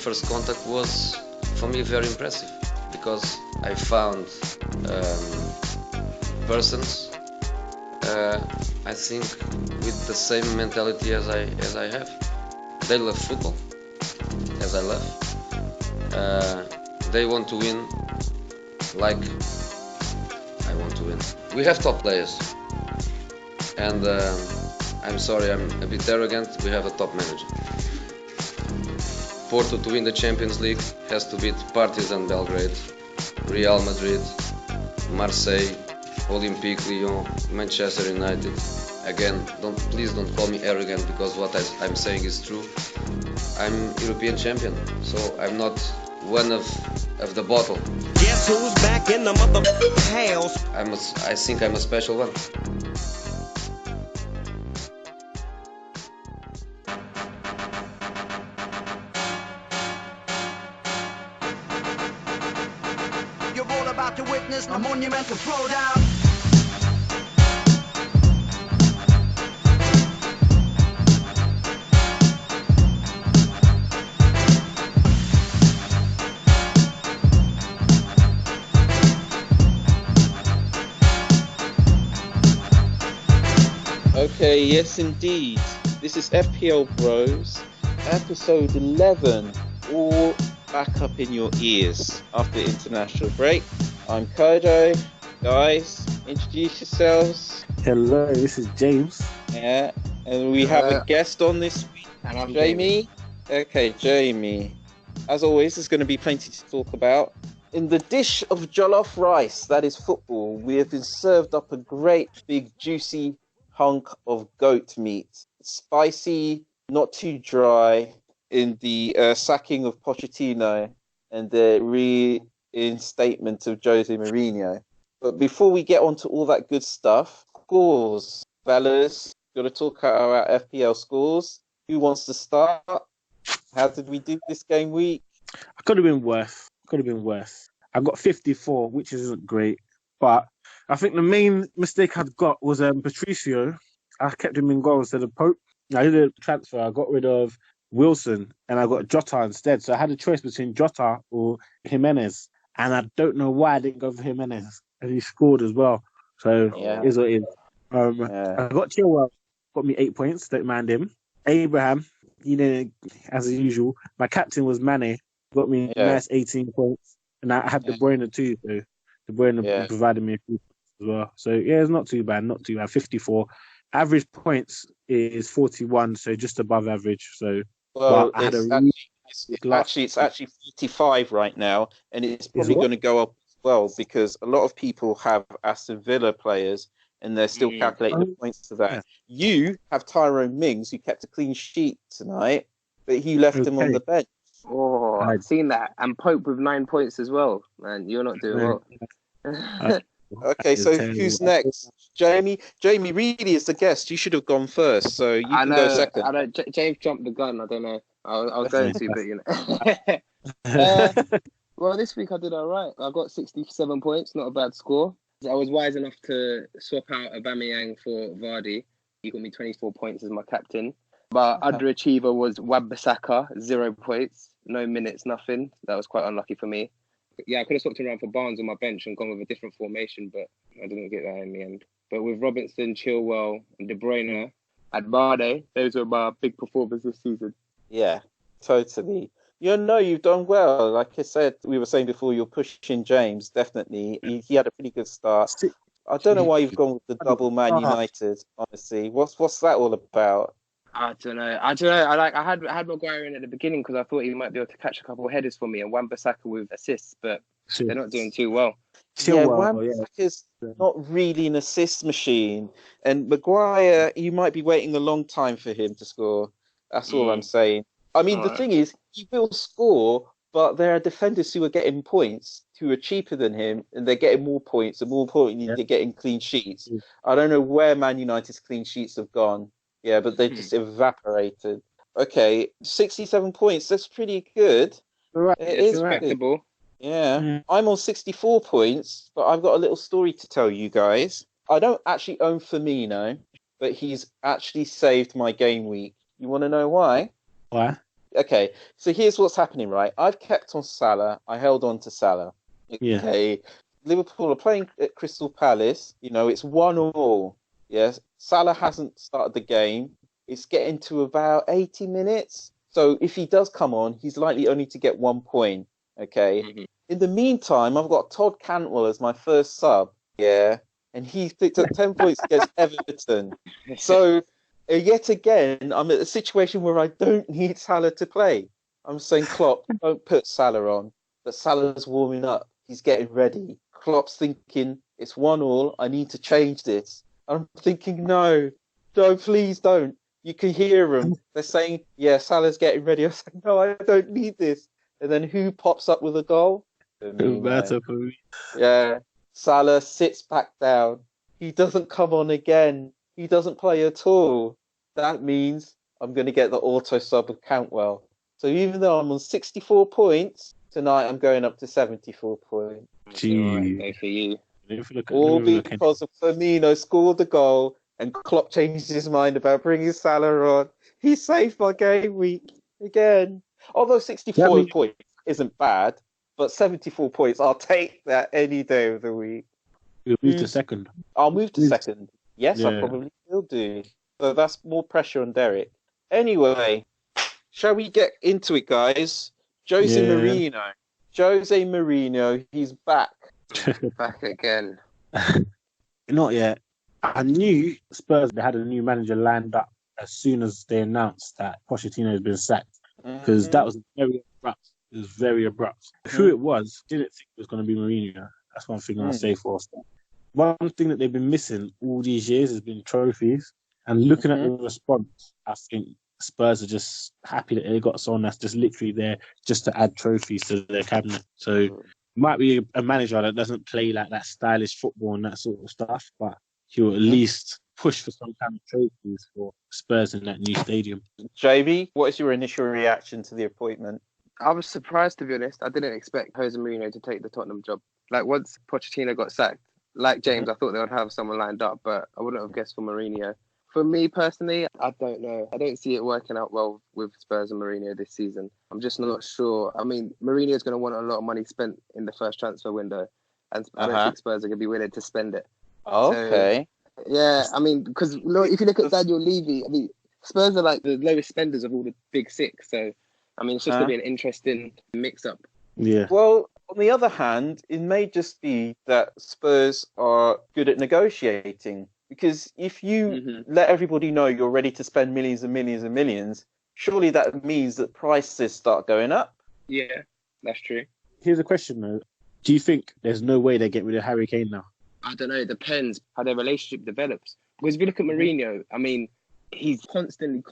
first contact was for me very impressive because I found persons I think with the same mentality as I have. They love football as I love. They want to win like I want to win. We have top players, and I'm sorry, I'm a bit arrogant. We have a top manager. Porto to win the Champions League has to beat Partizan Belgrade, Real Madrid, Marseille, Olympique Lyon, Manchester United. Again, please don't call me arrogant because what I'm saying is true. I'm European champion, so I'm not one of the bottle. Guess who's back in the mother house? I think I'm a special one. You're all about to witness a monumental throwdown. Okay, yes indeed. This is FPL Bros, episode 11, all back up in your ears after the international break. I'm Kodo. Guys, introduce yourselves. Hello, this is James. Yeah, and we have a guest on this week. And I'm Jamie. Okay, Jamie. As always, there's going to be plenty to talk about. In the dish of jollof rice, that is football, we have been served up a great big juicy hunk of goat meat. Spicy, not too dry, in the sacking of Pochettino and the reinstatement of Jose Mourinho. But before we get on to all that good stuff, scores, fellas. Got to talk about our FPL scores. Who wants to start? How did we do this game week? I could have been worse. I got 54, which isn't great. But I think the main mistake I'd got was Patricio. I kept him in goal instead of Pope. I did a transfer. I got rid of Wilson and I got Jota instead. So I had a choice between Jota or Jimenez. And I don't know why I didn't go for Jimenez. And he scored as well. So it is what it is. I got Chilwell. Got me 8 points. Don't mind him. Abraham, as usual. My captain was Mane. Got me a nice 18 points. And I had De Bruyne too. So De Bruyne provided me a few points as well. So it's not too bad. 54. Average points is 41, so just above average. So it's actually 45 right now, and it's probably going to go up as well because a lot of people have Aston Villa players, and they're still calculating the points to that. Yeah. You have Tyrone Mings, who kept a clean sheet tonight, but you left him on the bench. Oh, I've seen that. And Pope with 9 points as well. Man, you're not doing well. Okay, so who's next? Jamie really is the guest. You should have gone first, so you can go second. I know. James jumped the gun. I don't know. I was going to, but well, this week I did all right. I got 67 points. Not a bad score. I was wise enough to swap out Aubameyang for Vardy. He got me 24 points as my captain. But underachiever was Wan-Bissaka, 0 points, no minutes, nothing. That was quite unlucky for me. Yeah, I could have swapped around for Barnes on my bench and gone with a different formation, but I didn't get that in the end. But with Robinson, Chilwell, and De Bruyne, and Mane, those were my big performers this season. Yeah, totally. You've done well. Like I said, we were saying before, you're pushing James, definitely. He had a pretty good start. I don't know why you've gone with the double Man United, honestly. What's that all about? I don't know. I had Maguire in at the beginning because I thought he might be able to catch a couple of headers for me, and Wan-Bissaka with assists, but they're not doing too well. Wan-Bissaka's not really an assist machine, and Maguire, you might be waiting a long time for him to score. That's all I'm saying. I mean, the thing is, he will score, but there are defenders who are getting points who are cheaper than him, and they're getting more points, and more importantly, they're getting clean sheets. I don't know where Man United's clean sheets have gone. Yeah, but they just evaporated. Okay, 67 points. That's pretty good. Right. It is respectable. Yeah. I'm on 64 points, but I've got a little story to tell you guys. I don't actually own Firmino, but he's actually saved my game week. You want to know why? Why? Okay, so here's what's happening, right? I've kept on Salah. I held on to Salah. Yeah. Okay, Liverpool are playing at Crystal Palace. It's 1-1. Yes, Salah hasn't started the game. It's getting to about 80 minutes. So if he does come on, he's likely only to get 1 point. Okay. Mhm. In the meantime, I've got Todd Cantwell as my first sub. Yeah, and he's picked up 10 points against Everton. So yet again, I'm at a situation where I don't need Salah to play. I'm saying, Klopp, don't put Salah on. But Salah's warming up. He's getting ready. Klopp's thinking, it's 1-1. I need to change this. I'm thinking, no, please don't. You can hear them. They're saying, yeah, Salah's getting ready. I'm saying, no, I don't need this. And then who pops up with a goal? Better for me. Yeah. Salah sits back down. He doesn't come on again. He doesn't play at all. That means I'm going to get the auto sub of Cantwell. So even though I'm on 64 points, tonight I'm going up to 74 points. Gee. Day for you. All because of Firmino scored the goal and Klopp changed his mind about bringing Salah on. He saved my game week again. Although 64 points isn't bad, but 74 points, I'll take that any day of the week. You'll move to second. I'll move to second. Yes, Yeah. I probably will do. So that's more pressure on Derek. Anyway, shall we get into it, guys? Jose Mourinho, he's back. Back again. Not yet. I knew Spurs they had a new manager lined up as soon as they announced that Pochettino has been sacked, because that was very abrupt. It was very abrupt. Who it was, didn't think it was going to be Mourinho. That's one thing I'll say for us. One thing that they've been missing all these years has been trophies. And looking at the response, I think Spurs are just happy that they got someone that's just literally there just to add trophies to their cabinet. So it might be a manager that doesn't play like that stylish football and that sort of stuff, but he'll at least push for some kind of trophies for Spurs in that new stadium. JB, what is your initial reaction to the appointment? I was surprised, to be honest. I didn't expect Jose Mourinho to take the Tottenham job. Like, once Pochettino got sacked, like James, I thought they would have someone lined up, but I wouldn't have guessed for Mourinho. For me personally, I don't know. I don't see it working out well with Spurs and Mourinho this season. I'm just not sure. I mean, Mourinho's going to want a lot of money spent in the first transfer window, and I don't think Spurs are going to be willing to spend it. Okay. So, yeah, I mean, because if you look at Daniel Levy, I mean, Spurs are like the lowest spenders of all the big six. So, I mean, it's just going to be an interesting mix-up. Yeah. Well, on the other hand, it may just be that Spurs are good at negotiating. Because if you let everybody know you're ready to spend millions and millions and millions, surely that means that prices start going up. Yeah, that's true. Here's a question, though. Do you think there's no way they get rid of Harry Kane now? I don't know. It depends how their relationship develops. Because if you look at Mourinho, I mean, he's constantly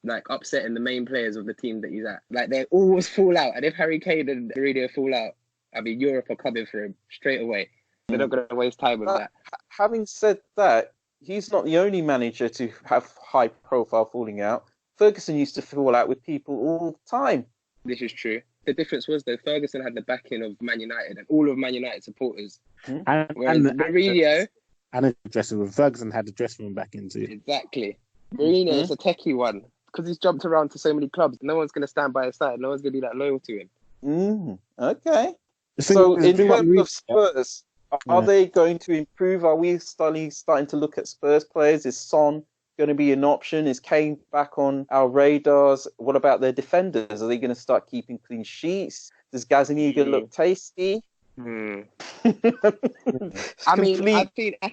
like upsetting the main players of the team that he's at. Like, they always fall out. And if Harry Kane and Mourinho fall out, I mean, Europe are coming for him straight away. They're not going to waste time with that. Having said that, he's not the only manager to have high-profile falling out. Ferguson used to fall out with people all the time. This is true. The difference was, though, Ferguson had the backing of Man United and all of Man United supporters. And Mourinho... And a dressing room. Ferguson had the dressing room back into it. Exactly. Mourinho is a techie one. Because he's jumped around to so many clubs. No one's going to stand by his side. No one's going to be that loyal to him. Okay. So, in terms of Spurs... Are they going to improve? Are we starting to look at Spurs players? Is Son going to be an option? Is Kane back on our radars? What about their defenders? Are they going to start keeping clean sheets? Does Gazaniga look tasty? I mean, I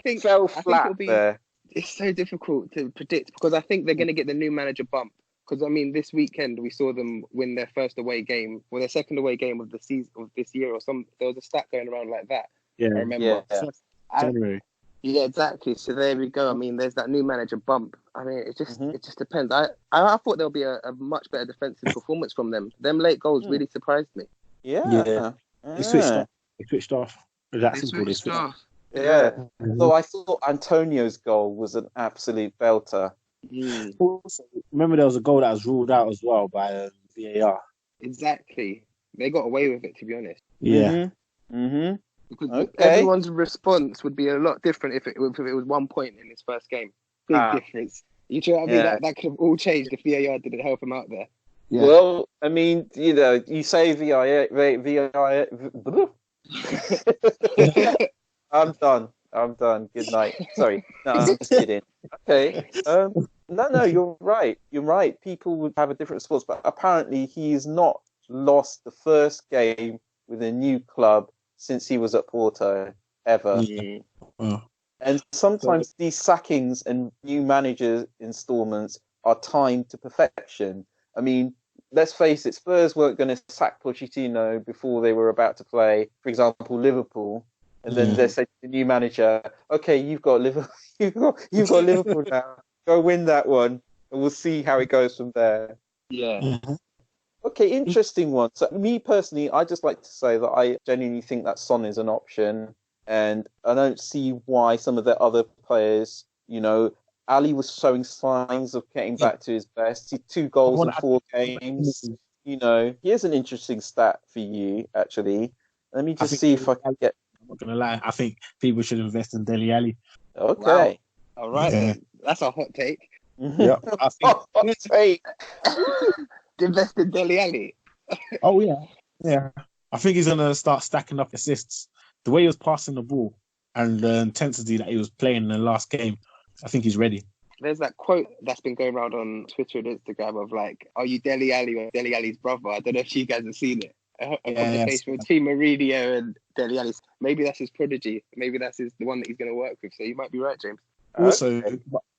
think fell flat there. It's so difficult to predict because I think they're going to get the new manager bump. Because I mean, this weekend we saw them win their first away game, or their second away game of the season of this year, or some. There was a stat going around like that. Yeah, I remember. Yeah. January. Yeah, exactly. So there we go. I mean, there's that new manager bump. I mean, it just depends. I thought there'll be a much better defensive performance from them. Them late goals really surprised me. Yeah. They switched off. That's simple. They switched off. Yeah. So I thought Antonio's goal was an absolute belter. Also, remember there was a goal that was ruled out as well by VAR. Exactly. They got away with it, to be honest. Yeah. Because everyone's response would be a lot different if it was 1 point in his first game. Big difference. You know what I mean? That could have all changed if VAR didn't help him out there. Yeah. Well, I mean, you say VIA. I'm done. Good night. Sorry. No, I'm just kidding. Okay. No, you're right. You're right. People would have a different response, but apparently he's not lost the first game with a new club since he was at Porto ever. Yeah. Oh. And sometimes these sackings and new manager installments are timed to perfection. I mean, let's face it, Spurs weren't going to sack Pochettino before they were about to play, for example, Liverpool. And then they said to the new manager, "Okay, you've got Liverpool. You've got Liverpool now. Go win that one, and we'll see how it goes from there." Yeah. Okay, interesting one. So, me personally, I just like to say that I genuinely think that Son is an option, and I don't see why some of the other players, Ali was showing signs of getting back to his best. He 2 goals in 4 games. Here's an interesting stat for you, actually. Let me just see if I can get. I'm not gonna lie. I think people should invest in Dele Alli. Okay. Wow. All right, then. That's a hot take. Yeah, I think. Hot take. Invest in Dele Alli. Oh yeah. I think he's gonna start stacking up assists. The way he was passing the ball and the intensity that he was playing in the last game, I think he's ready. There's that quote that's been going around on Twitter and Instagram of like, "Are you Dele Alli or Dele Alli's brother?" I don't know if you guys have seen it. A conversation between Mourinho and Dele Alli. Maybe that's his prodigy. Maybe that's the one that he's going to work with. So you might be right, James. Also,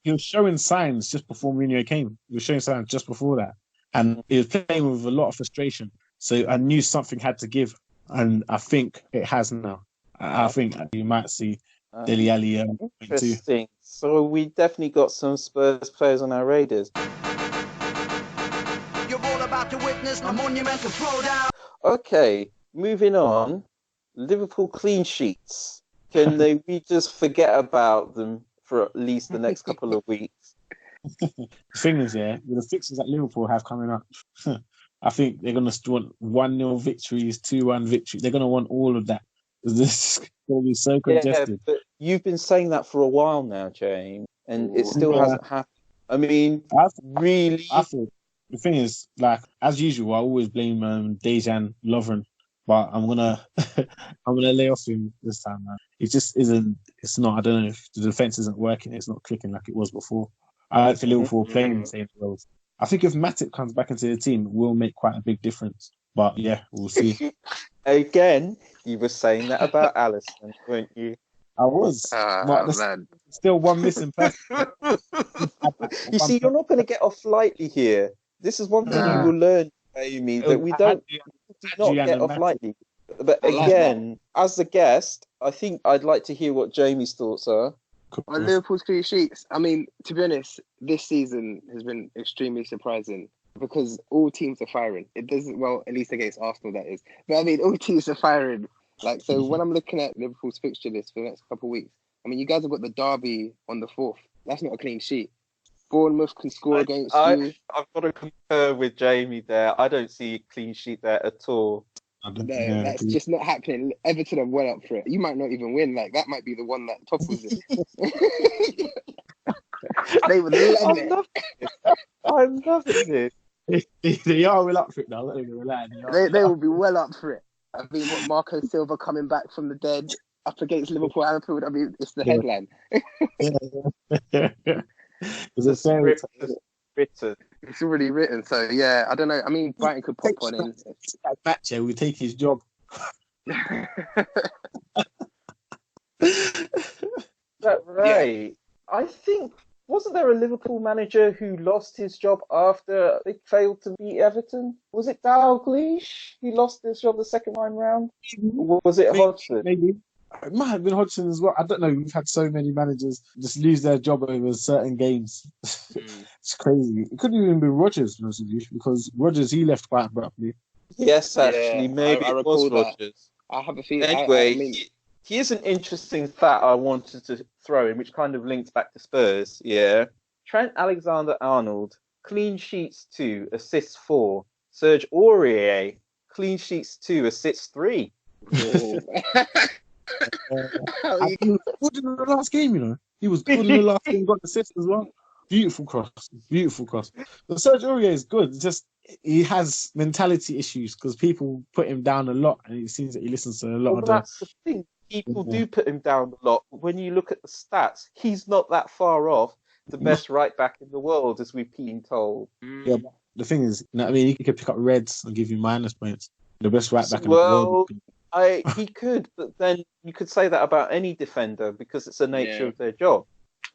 he was showing signs just before Mourinho came. He was showing signs just before that. And he was playing with a lot of frustration. So I knew something had to give. And I think it has now. I think you might see Dele Alli. Interesting. So we definitely got some Spurs players on our radars. You're all about to witness a monumental throwdown. Okay, moving on. Liverpool clean sheets. Can we just forget about them for at least the next couple of weeks? The thing is, with the fixtures that Liverpool have coming up, I think they're going to want 1-0 victories, 2-1 victories. They're going to want all of that. This is going to be so congested. Yeah, but you've been saying that for a while now, James, and it still hasn't happened. I mean, really? The thing is, like, as usual, I always blame Dejan Lovren, but I'm gonna lay off him this time, man. It just isn't. It's not. I don't know if the defense isn't working. It's not clicking like it was before. I like for Liverpool playing the same roles. I think if Matip comes back into the team, will make quite a big difference. But yeah, we'll see. Again, you were saying that about Alisson, weren't you? I was. Man. Still one missing person. You see, you're not going to get off lightly here. This is one thing you will learn, Amy, that we do not get off lightly. But again, as a guest, I think I'd like to hear what Jamie's thoughts are. On Liverpool's clean sheets, I mean, to be honest, this season has been extremely surprising because all teams are firing. It doesn't, well, at least against Arsenal, that is. But I mean, all teams are firing. Like, so when I'm looking at Liverpool's fixture list for the next couple of weeks, I mean, you guys have got the derby on the 4th. That's not a clean sheet. Bournemouth can score against you. I've got to concur with Jamie there. I don't see a clean sheet there at all. No, that's just not happening. Everton are well up for it. You might not even win. Like, that might be the one that topples it. They would love it. I'm loving this. They are well up for it now. They will be well up for it. I mean, what, Marco Silva coming back from the dead up against Liverpool Anfield. I mean, it's the headline. It's written. It's already written. So yeah, I don't know. I mean, Brighton could pop one in. That match, we take his job. That right? Yeah. I think wasn't there a Liverpool manager who lost his job after they failed to beat Everton? Was it Dalglish? He lost his job the second time round. Or was it Hodgson? Maybe. It might have been Hodgson as well. I don't know. We've had so many managers just lose their job over certain games. It's crazy. It couldn't even be Rodgers, because Rodgers, he left quite abruptly. Yes, actually. Maybe it was Rodgers. I have a feeling. Anyway, here's an interesting fact I wanted to throw in, which kind of links back to Spurs. Yeah. Trent Alexander-Arnold, clean sheets 2, assists 4. Serge Aurier, clean sheets 2, assists 3. He was good in the last game, He was good in the last game, got the assist as well. Beautiful cross. Beautiful cross. But Serge Aurier is good. It's just he has mentality issues because people put him down a lot, and it seems that he listens to a lot Well, of the. that's the thing. People do put him down a lot. But when you look at the stats, he's not that far off the best right back in the world, as we've been told. Yeah, but the thing is, you know what I mean, he could pick up reds and give you minus points. The best right back in the world. He could, but then you could say that about any defender because it's the nature of their job.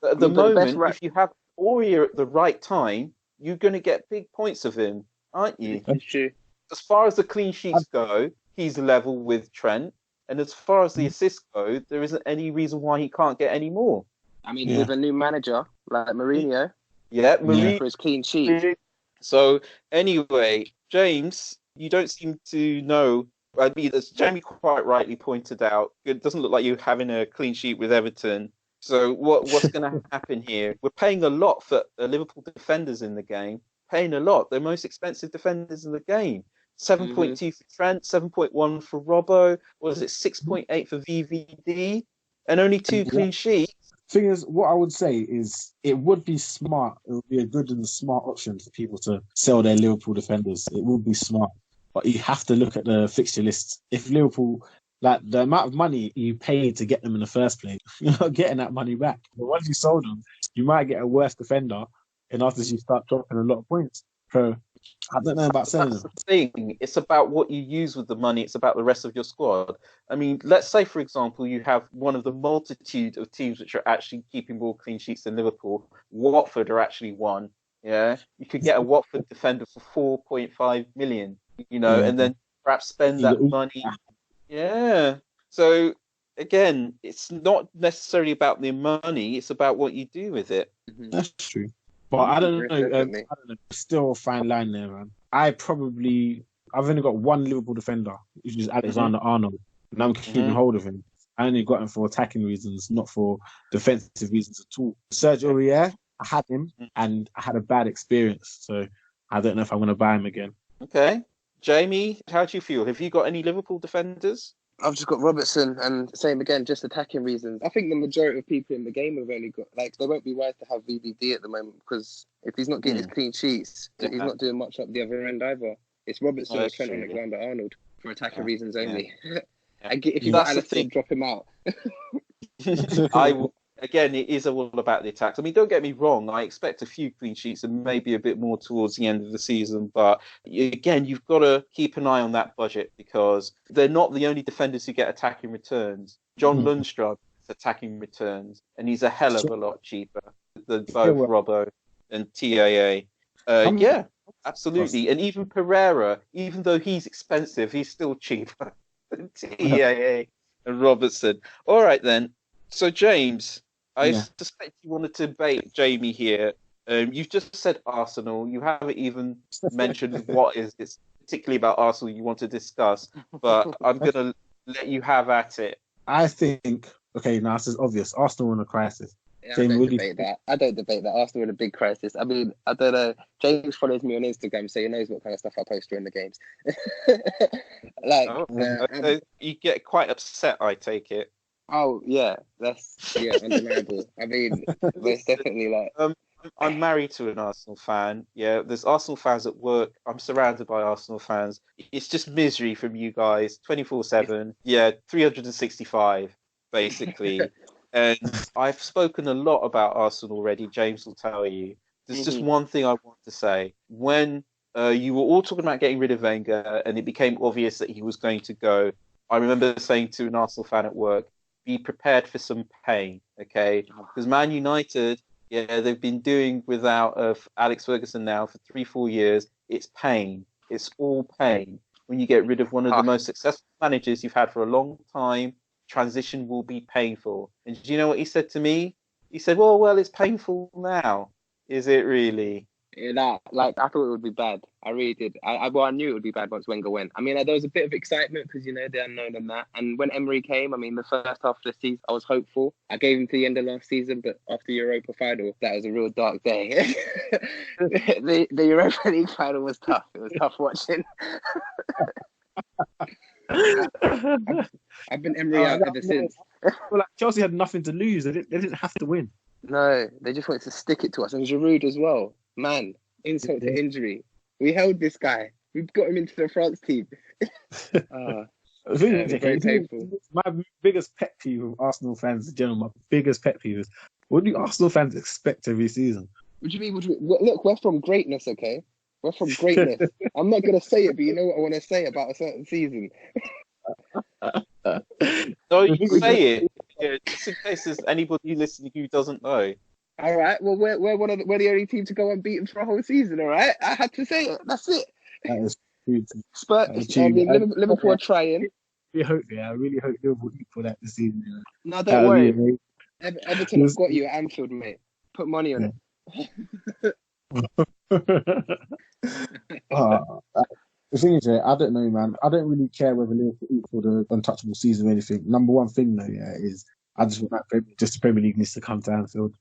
But at the moment, if you have Aurier at the right time, you're going to get big points of him, aren't you? That's true. As far as the clean sheets go, he's level with Trent. And as far as the assists go, there isn't any reason why he can't get any more. I mean, with a new manager like Mourinho, Mourinho for his clean sheet. So anyway, James, you don't seem to know. I mean, as Jamie quite rightly pointed out, it doesn't look like you're having a clean sheet with Everton. So what's going to happen here? We're paying a lot for Liverpool defenders in the game. Paying a lot. They're most expensive defenders in the game. 7.2 for Trent, 7.1 for Robbo. What is it? 6.8 for VVD, and only 2 clean sheets. Thing is, what I would say is it would be smart. It would be a good and smart option for people to sell their Liverpool defenders. It would be smart, but you have to look at the fixture list. If Liverpool, like the amount of money you paid to get them in the first place, you're not getting that money back. But once you sold them, you might get a worse defender, and after you start dropping a lot of points. So I don't know about selling them. That's the thing. It's about what you use with the money. It's about the rest of your squad. I mean, let's say, for example, you have one of the multitude of teams which are actually keeping more clean sheets than Liverpool. Watford are actually one. Yeah, you could get a Watford defender for 4.5 million. You know, and then perhaps spend that money. Yeah. So again, it's not necessarily about the money. It's about what you do with it. That's true. But I don't know. I don't know. Still a fine line there, man. I've only got one Liverpool defender, which is Alexander Arnold, and I'm keeping hold of him. I only got him for attacking reasons, not for defensive reasons at all. Serge Aurier, I had him, and I had a bad experience, so I don't know if I'm going to buy him again. Okay, Jamie, how do you feel? Have you got any Liverpool defenders? I've just got Robertson, and same again, just attacking reasons. I think the majority of people in the game have only got, they won't be wise to have VVD at the moment because if he's not getting his clean sheets, he's not doing much up the other end either. It's Robertson or Trent Alexander-Arnold for attacking reasons only. If you've got Alisson, drop him out. Again, it is all about the attacks. I mean, don't get me wrong. I expect a few clean sheets and maybe a bit more towards the end of the season. But again, you've got to keep an eye on that budget because they're not the only defenders who get attacking returns. John Lundstrom gets attacking returns, and he's a hell of a lot cheaper than both Robbo and TAA. Yeah, absolutely. And even Pereira, even though he's expensive, he's still cheaper than TAA and Robertson. All right, then. So, James, I suspect you wanted to bait Jamie here. You've just said Arsenal. You haven't even mentioned what is this particularly about Arsenal you want to discuss, but I'm going to let you have at it. I think, now this is obvious. Arsenal are in a crisis. Yeah, I don't debate that. Arsenal are in a big crisis. I mean, I don't know. James follows me on Instagram, so he knows what kind of stuff I post during the games. You get quite upset, I take it. Oh yeah, that's undeniable. I mean, there's definitely I'm married to an Arsenal fan. Yeah, there's Arsenal fans at work. I'm surrounded by Arsenal fans. It's just misery from you guys, 24/7. Yeah, 365 basically. And I've spoken a lot about Arsenal already. James will tell you. There's just one thing I want to say. When you were all talking about getting rid of Wenger, and it became obvious that he was going to go, I remember saying to an Arsenal fan at work, be prepared for some pain, okay? Because Man United, they've been doing without Alex Ferguson now for 3-4 years. It's pain. It's all pain. When you get rid of one of the most successful managers you've had for a long time, transition will be painful. And do you know what he said to me? He said, well, it's painful now. Is it really? Yeah, I thought it would be bad. I really did. I knew it would be bad once Wenger went. I mean, there was a bit of excitement because, the unknown and that. And when Emery came, I mean, the first half of the season, I was hopeful. I gave him to the end of last season, but after Europa final, that was a real dark day. the Europa League final was tough. It was tough watching. I've been Emery out ever since. Well, Chelsea had nothing to lose. They didn't have to win. No, they just wanted to stick it to us. And Giroud as well. Man, insult to injury. We held this guy. We've got him into the France team. The thing Yeah, is, it's very painful. my biggest pet peeve of Arsenal fans in general, my biggest pet peeve is, what do Arsenal fans expect every season? What do you mean? Look, we're from greatness, okay? We're from greatness. I'm not going to say it, but you know what I want to say about a certain season. No, you say it. Yeah, just in case there's anybody listening who doesn't know. All right. Well, we're we're the only team to go unbeaten for a whole season. All right. I had to say it. That's it. That is true. Spurs. I mean, Liverpool are trying. I really hope Liverpool equal that this season. You know? No, don't worry. Really, Everton have got you at Anfield, mate. Put money on it. The thing is, I don't know, man. I don't really care whether Liverpool equal the untouchable season or anything. Number one thing, though, is I just want the Premier League needs to come to Anfield.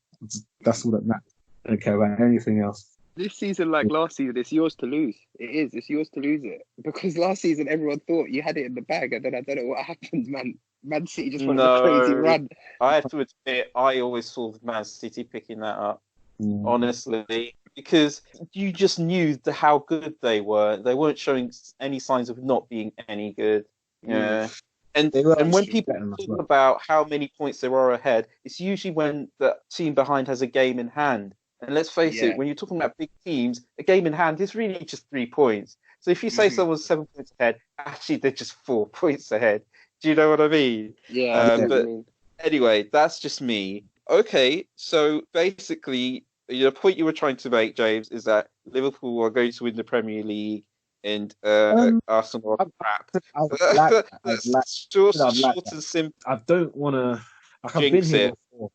That's all that matters. I don't care about anything else. This season, like last season, it's yours to lose. It is. It's yours to lose it. Because last season, everyone thought you had it in the bag, and then I don't know what happened, man. Man City just went on a crazy run. I have to admit, I always saw Man City picking that up, honestly, because you just knew how good they were. They weren't showing any signs of not being any good. Yeah. And when people talk about how many points there are ahead, it's usually when the team behind has a game in hand. And let's face it, when you're talking about big teams, a game in hand is really just 3 points. So if you say someone's 7 points ahead, actually they're just 4 points ahead. Do you know what I mean? Yeah. But anyway, that's just me. Okay, so basically, the point you were trying to make, James, is that Liverpool are going to win the Premier League and Arsenal are crap. That's short and simple. I don't want to. I've been here before.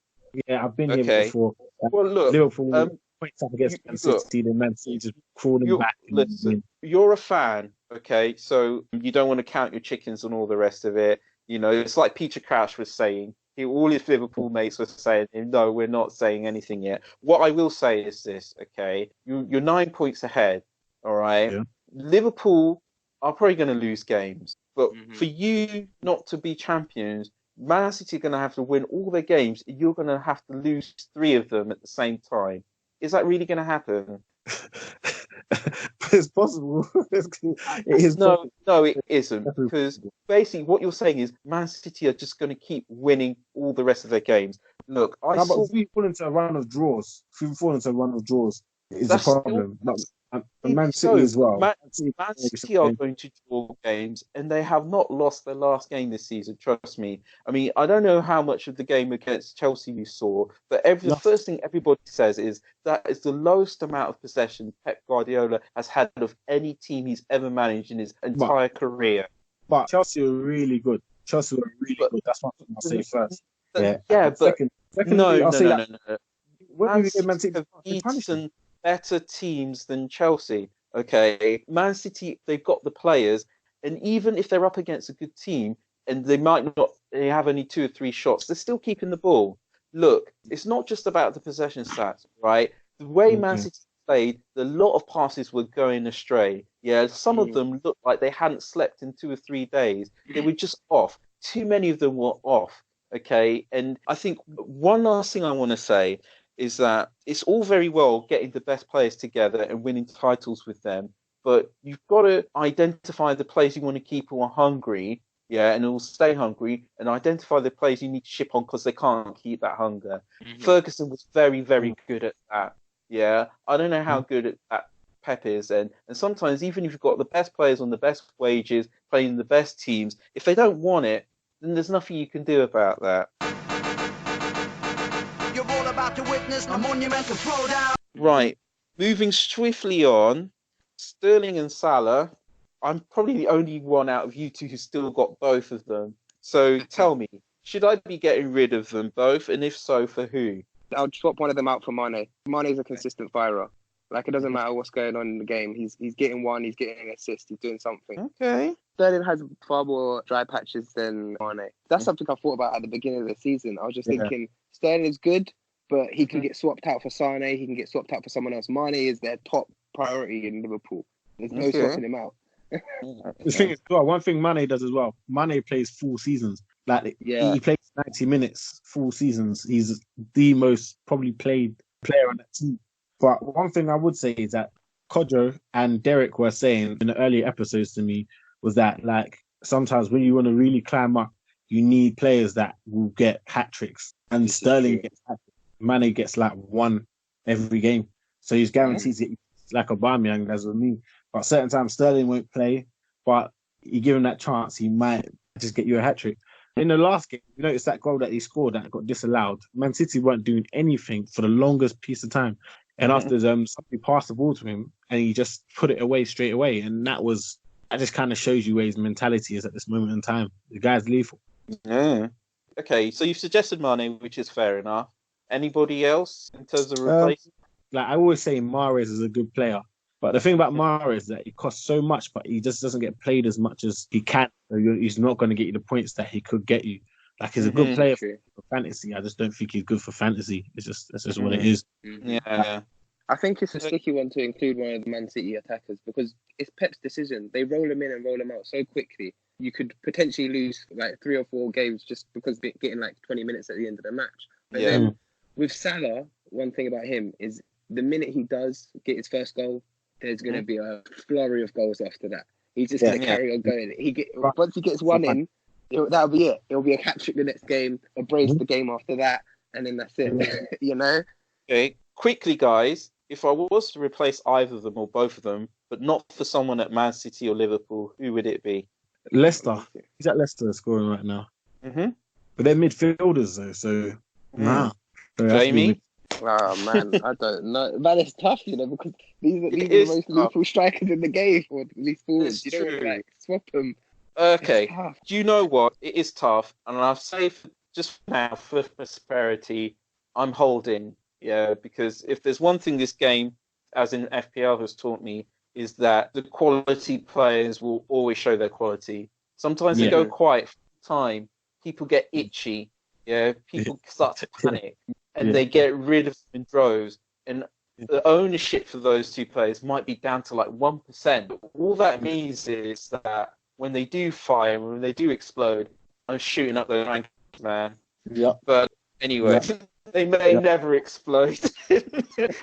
Yeah, I've been here before. Well, look, Liverpool points up against Man City, and Man City just crawling back. Listen, you're a fan, okay? So you don't want to count your chickens and all the rest of it. You know, it's like Peter Crouch was saying. All his Liverpool mates were saying, no, we're not saying anything yet. What I will say is this, okay? You're 9 points ahead, all right? Yeah. Liverpool are probably going to lose games. But for you not to be champions, Man City are going to have to win all their games. You're going to have to lose 3 of them at the same time. Is that really going to happen? It's possible. It is no, it isn't. Because basically what you're saying is Man City are just going to keep winning all the rest of their games. Look, but if we fall into a run of draws, it's a problem. Man City as well. Man City are going to draw games, and they have not lost their last game this season. Trust me. I mean, I don't know how much of the game against Chelsea you saw, but the first thing everybody says is that is the lowest amount of possession Pep Guardiola has had of any team he's ever managed in his entire career. But Chelsea were really good. That's what I'll say first. Second, no. When Man City have beaten better teams than Chelsea. Okay, Man City, they've got the players, and even if they're up against a good team and they have only 2 or 3 shots, they're still keeping the ball. Look, it's not just about the possession stats, right? The way Man City played, a lot of passes were going astray. Yeah, some of them looked like they hadn't slept in 2 or 3 days. They were just off. Too many of them were off. Okay, and I think one last thing I want to say is that it's all very well getting the best players together and winning titles with them, but you've got to identify the players you want to keep who are hungry, and will stay hungry, and identify the players you need to ship on because they can't keep that hunger. Ferguson was very, very good at that. Yeah, I don't know how good at that Pep is, and sometimes even if you've got the best players on the best wages, playing the best teams, if they don't want it, then there's nothing you can do about that. You're all about to witness a monumental throwdown. Right, moving swiftly on, Sterling and Salah. I'm probably the only one out of you two who's still got both of them. So tell me, should I be getting rid of them both, and if so, for who? I'll swap one of them out for Mane. Mane's a consistent firer. Like, it doesn't matter what's going on in the game. He's getting one, he's getting an assist, he's doing something. Okay. Sterling has far more dry patches than Mane. That's something I thought about at the beginning of the season. I was just thinking, Sterling is good, but he can get swapped out for Sane, he can get swapped out for someone else. Mane is their top priority in Liverpool. There's no swapping him out. The thing is, one thing Mane does as well, Mane plays full seasons. Like Yeah. he plays 90 minutes, full seasons. He's the most probably played player on that team. But one thing I would say is that Kodjo and Derek were saying in the earlier episodes to me was that like sometimes when you want to really climb up, you need players that will get hat tricks. And This is Sterling true. gets hat tricks. Mane gets like one every game. So he's guaranteed to get like Aubameyang as with me. But certain times Sterling won't play, but you give him that chance, he might just get you a hat trick. In the last game, you notice that goal that he scored that got disallowed. Man City weren't doing anything for the longest piece of time. And after somebody passed the ball to him and he just put it away straight away. And that just kind of shows you where his mentality is at this moment in time. The guy's lethal. Yeah. Okay, so you've suggested Mane, which is fair enough. Anybody else in terms of replacement? Like I always say, Mahrez is a good player. But the thing about Mahrez is that he costs so much, but he just doesn't get played as much as he can. So he's not going to get you the points that he could get you. Like he's a good player for fantasy. I just don't think he's good for fantasy. That's just what it is. Yeah. I think it's a sticky one to include one of the Man City attackers because it's Pep's decision. They roll him in and roll him out so quickly. You could potentially lose like 3 or 4 games just because getting like 20 minutes at the end of the match. But then with Salah, one thing about him is the minute he does get his first goal, there's going to be a flurry of goals after that. He's just going to carry on going. Once he gets one in, that'll be it. It'll be a hat-trick the next game, a brace the game after that, and then that's it. You know? Okay, quickly, guys. If I was to replace either of them or both of them, but not for someone at Man City or Liverpool, who would it be? Leicester. He's at Leicester scoring right now. Mm-hmm. But they're midfielders, though, so nah. So Jamie? Oh, man, I don't know. Man, it's tough, because these are the most tough. lethal strikers in the game, or these forwards. It's You don't true. like swap them. Okay, It's tough. do you know what? It is tough, and I'll say just now, for prosperity, I'm holding, because if there's one thing this game, as in FPL, has taught me, is that the quality players will always show their quality. Sometimes they go quiet for time, people get itchy, people start to panic, and they get rid of them in droves, and the ownership for those two players might be down to like 1%. All that means is that when they do fire, when they do explode, I'm shooting up the ranks, man. Yeah. But anyway, they may never explode.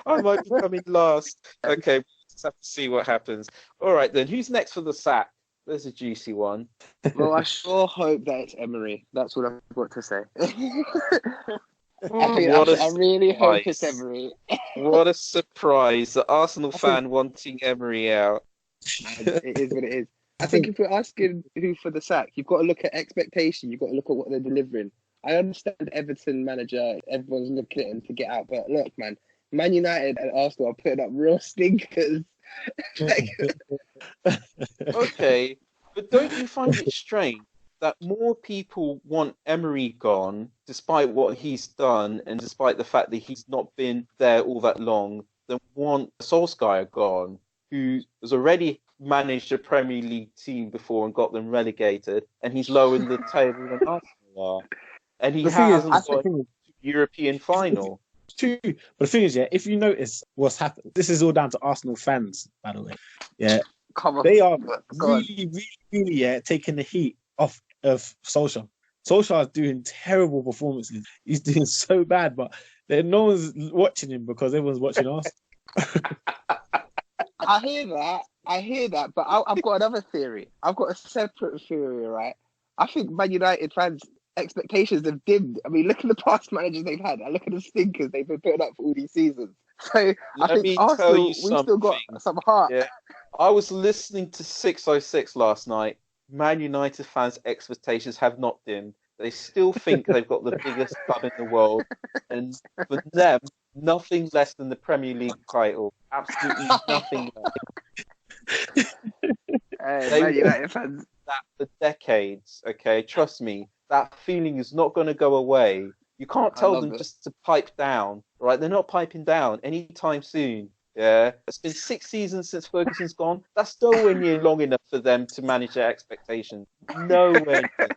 I might be coming last. Okay, just have to see what happens. All right, then. Who's next for the sack? There's a juicy one. Well, I sure hope that it's Emery. That's what I've got to say. I really hope it's Emery. What a surprise. The Arsenal fan wanting Emery out. It is what it is. I think if we're asking who for the sack, you've got to look at expectation. You've got to look at what they're delivering. I understand Everton manager, everyone's looking at him to get out. But look, man United and Arsenal are putting up real stinkers. Okay, but don't you find it strange that more people want Emery gone, despite what he's done, and despite the fact that he's not been there all that long, than want Solskjaer gone, who has already managed a Premier League team before and got them relegated, and he's lower in the table than Arsenal are. And he hasn't got a European final. True. But the thing is, if you notice what's happened, this is all down to Arsenal fans, by the way. Yeah. Come on. They are really taking the heat off of Solskjaer. Solskjaer is doing terrible performances. He's doing so bad, but no one's watching him because everyone's watching Arsenal. I hear that, but I've got another theory. I've got a separate theory, right? I think Man United fans' expectations have dimmed. I mean, look at the past managers they've had. And look at the stinkers they've been putting up for all these seasons. So I think Arsenal, we've still got some heart. Yeah. I was listening to 606 last night. Man United fans' expectations have not dimmed. They still think they've got the biggest club in the world. And for them, nothing less than the Premier League title. Absolutely nothing less. Man United fans. That for decades, okay? Trust me, that feeling is not going to go away. You can't tell them just to pipe down, right? They're not piping down anytime soon. Yeah, it's been 6 seasons since Ferguson's gone. That's nowhere near long enough for them to manage their expectations. Nowhere near.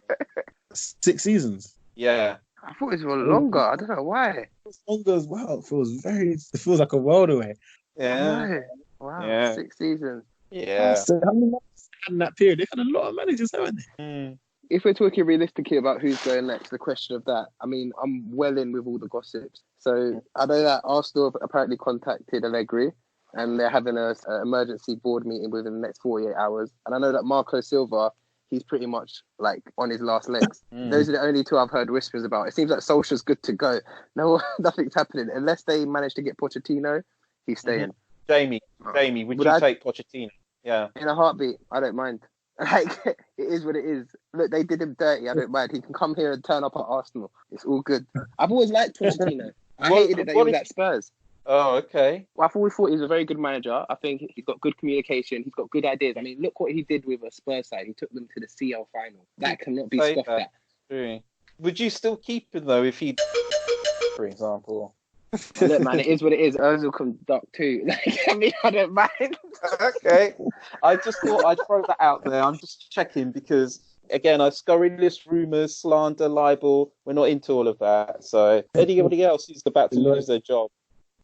6 seasons? Yeah. I thought it was longer. I don't know why. It's longer as well. It feels like a world away. Yeah. Wow. Yeah. 6 seasons. Yeah. So how many months in that period? They've had a lot of managers, haven't they? if we're talking realistically about who's going next, the question of that, I mean, I'm well in with all the gossips. So I know that Arsenal have apparently contacted Allegri and they're having an emergency board meeting within the next 48 hours. And I know that Marco Silva, he's pretty much like on his last legs. Those are the only two I've heard whispers about. It seems like Solskjaer's good to go. No, nothing's happening. Unless they manage to get Pochettino, he's staying. Jamie, would you take Pochettino? Yeah. In a heartbeat, I don't mind. Like, it is what it is. Look, they did him dirty. I don't mind. He can come here and turn up at Arsenal. It's all good. I've always liked Pochettino. I hated it that he was at Spurs. Oh, okay. Well, I've always thought he was a very good manager. I think he's got good communication. He's got good ideas. I mean, look what he did with a Spurs side. He took them to the CL final. That cannot be scoffed at. True. Would you still keep him, though, if he, for example? Look, man, it is what it is. Ozil can duck too. Like, I mean, I don't mind. Okay. I just thought I'd throw that out there. I'm just checking because, again, I scurrilous rumours, slander, libel. We're not into all of that. So anybody else who's about to lose their job?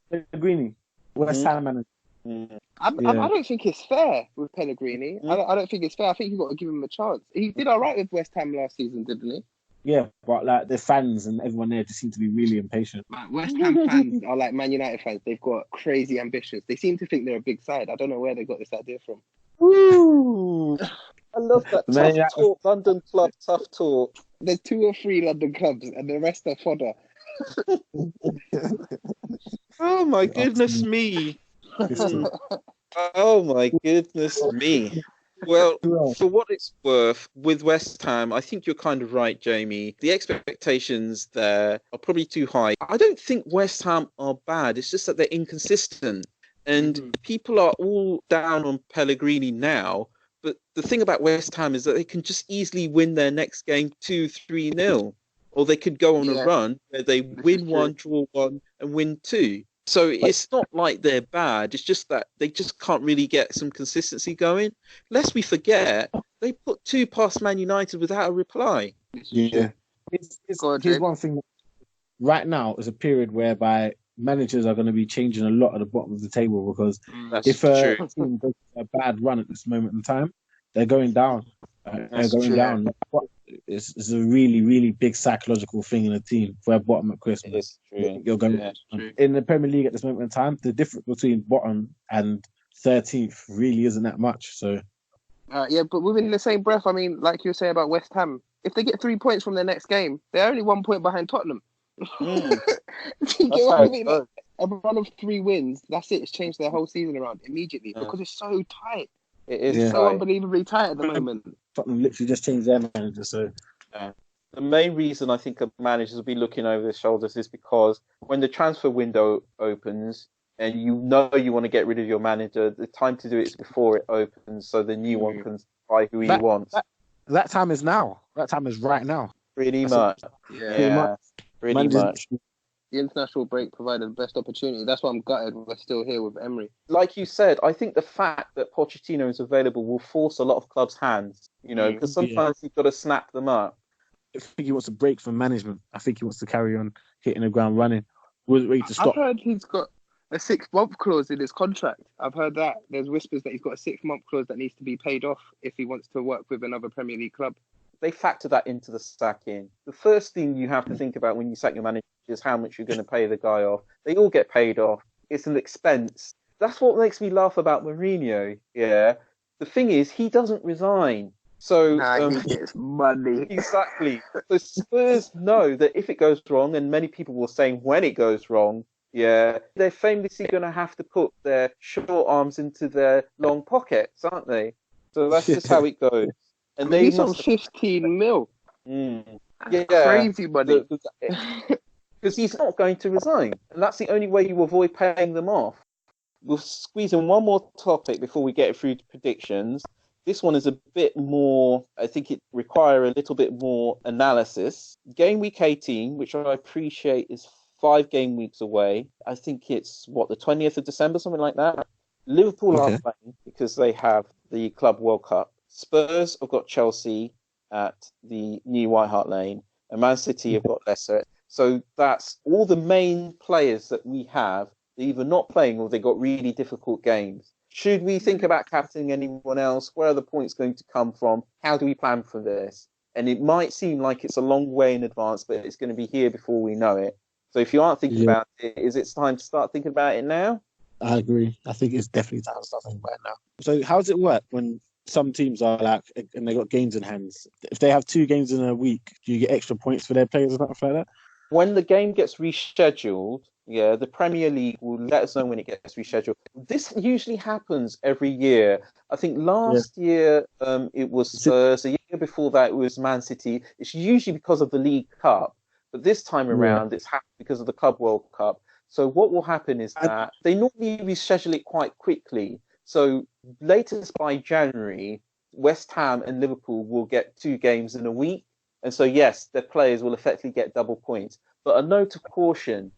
Pellegrini, West Ham manager. I don't think it's fair with Pellegrini. I don't think it's fair. I think you've got to give him a chance. He did all right with West Ham last season, didn't he? Yeah, but like the fans and everyone there just seem to be really impatient. Like, West Ham fans are like Man United fans. They've got crazy ambitions. They seem to think they're a big side. I don't know where they got this idea from. Woo! I love that tough talk. London club tough talk. There's 2 or 3 London clubs, and the rest are fodder. Oh my goodness me! Oh my goodness me! Well, for what it's worth, with West Ham, I think you're kind of right, Jamie. The expectations there are probably too high. I don't think West Ham are bad. It's just that they're inconsistent. And people are all down on Pellegrini now. But the thing about West Ham is that they can just easily win their next game 2-3-0. Or they could go on a run where they win 1, draw 1, and win 2. So it's not like they're bad. It's just that they just can't really get some consistency going. Lest we forget, they put 2 past Man United without a reply. Yeah. Here's one thing. Right now is a period whereby managers are going to be changing a lot at the bottom of the table because if a team does a bad run at this moment in time, they're going down. Down. It's a really, really big psychological thing in a team for a bottom at Christmas. You're going in the Premier League at this moment in time. The difference between bottom and 13th really isn't that much. So, but within the same breath, I mean, like you were saying about West Ham, if they get 3 points from their next game, they're only 1 point behind Tottenham. You get what I mean? Like, a run of 3 wins, that's it. It's changed their whole season around immediately because it's so tight. It is so unbelievably tight at the moment. Tottenham literally just changed their manager. So the main reason I think managers will be looking over their shoulders is because when the transfer window opens and you know you want to get rid of your manager, the time to do it is before it opens, so the new one can buy who he wants. That time is now. That time is right now. Pretty much. Pretty much. The international break provided the best opportunity. That's why I'm gutted we're still here with Emery. Like you said, I think the fact that Pochettino is available will force a lot of clubs' hands, because sometimes you've got to snap them up. I think he wants a break from management. I think he wants to carry on hitting the ground running. Wasn't ready to stop. I've heard he's got a 6-month clause in his contract. I've heard that. There's whispers that he's got a 6-month clause that needs to be paid off if he wants to work with another Premier League club. They factor that into the sacking. The first thing you have to think about when you sack your manager is how much you're going to pay the guy off. They all get paid off. It's an expense. That's what makes me laugh about Mourinho. Yeah. The thing is, he doesn't resign. So he gets money. Exactly. So Spurs know that if it goes wrong, and many people will say when it goes wrong, they're famously going to have to put their short arms into their long pockets, aren't they? So that's just how it goes. And they he's on 15 mil. Crazy money. Because he's not going to resign. And that's the only way you avoid paying them off. We'll squeeze in one more topic before we get through to predictions. This one is a bit more, I think it requires a little bit more analysis. Game week 18, which I appreciate is 5 game weeks away. I think it's, the 20th of December, something like that. Liverpool are playing because they have the Club World Cup. Spurs have got Chelsea at the new White Hart Lane, and Man City have got Leicester. So that's all the main players that we have. They're either not playing or they got really difficult games. Should we think about captaining anyone else? Where are the points going to come from? How do we plan for this? and it might seem like it's a long way in advance, but it's going to be here before we know it. So if you aren't thinking about it, is it time to start thinking about it now? I agree. I think it's definitely time to start thinking about it now. So how does it work when some teams are like, and they got games in hands? If they have 2 games in a week, do you get extra points for their players or something like that? When the game gets rescheduled, the Premier League will let us know when it gets rescheduled. This usually happens every year. I think last year it was Spurs. The year before that it was Man City. It's usually because of the League Cup. But this time around, it's happened because of the Club World Cup. So what will happen is that they normally reschedule it quite quickly. So latest by January, West Ham and Liverpool will get 2 games in a week. And so, yes, their players will effectively get double points. But a note of caution,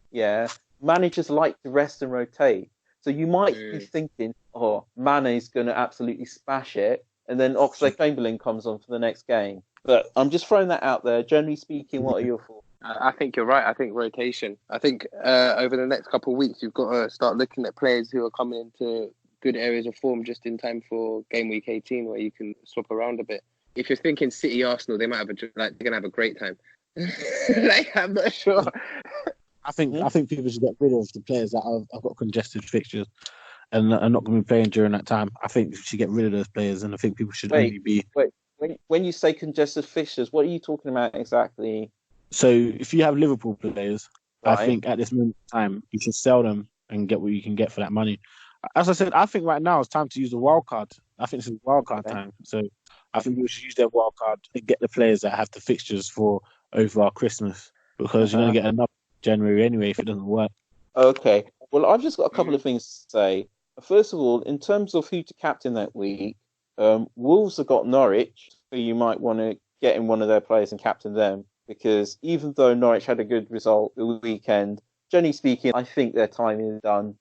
managers like to rest and rotate. So you might be thinking, Mane's going to absolutely smash it. And then Oxlade-Chamberlain comes on for the next game. But I'm just throwing that out there. Generally speaking, what are your thoughts? I think you're right. I think rotation. I think over the next couple of weeks, you've got to start looking at players who are coming into good areas of form just in time for game week 18, where you can swap around a bit. If you're thinking City, Arsenal, they might have they're gonna have a great time. I'm not sure. I think people should get rid of the players that have got congested fixtures and are not going to be playing during that time. I think we should get rid of those players, and I think people should only be. Wait. When you say congested fixtures, what are you talking about exactly? So if you have Liverpool players, I think at this moment in time you should sell them and get what you can get for that money. As I said, I think right now it's time to use the wild card. I think this is wild card time. So I think we should use their wild card and get the players that have the fixtures for over Christmas, because you're going to get another January anyway if it doesn't work. Okay. Well, I've just got a couple of things to say. First of all, in terms of who to captain that week, Wolves have got Norwich, so you might want to get in one of their players and captain them, because even though Norwich had a good result the weekend, generally speaking, I think their time is done.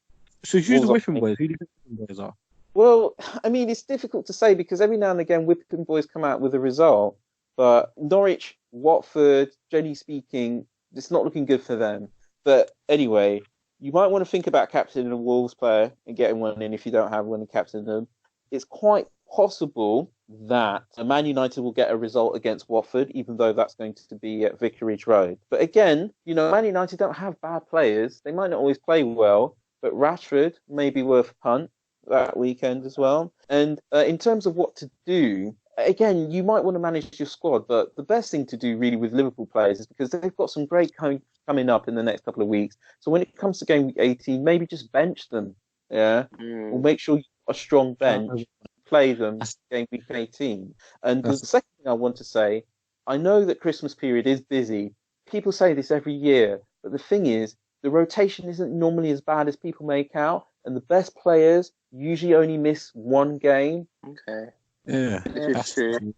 So who's the whipping boys? Who do you think the whipping boys are? Well, I mean, it's difficult to say because every now and again whipping boys come out with a result, but Norwich, Watford, generally speaking, it's not looking good for them. But anyway, you might want to think about captaining a Wolves player and getting one in if you don't have one and captain them. It's quite possible that Man United will get a result against Watford, even though that's going to be at Vicarage Road. But again, Man United don't have bad players. They might not always play well, but Rashford may be worth a punt that weekend as well. And in terms of what to do, again, you might want to manage your squad, but the best thing to do really with Liverpool players is because they've got some great coming up in the next couple of weeks. So when it comes to game week 18, maybe just bench them, or make sure you've got a strong bench, play them game week 18. And the second thing I want to say, I know that Christmas period is busy. People say this every year, but the thing is, the rotation isn't normally as bad as people make out, and the best players usually only miss one game. Okay. Yeah, that's true.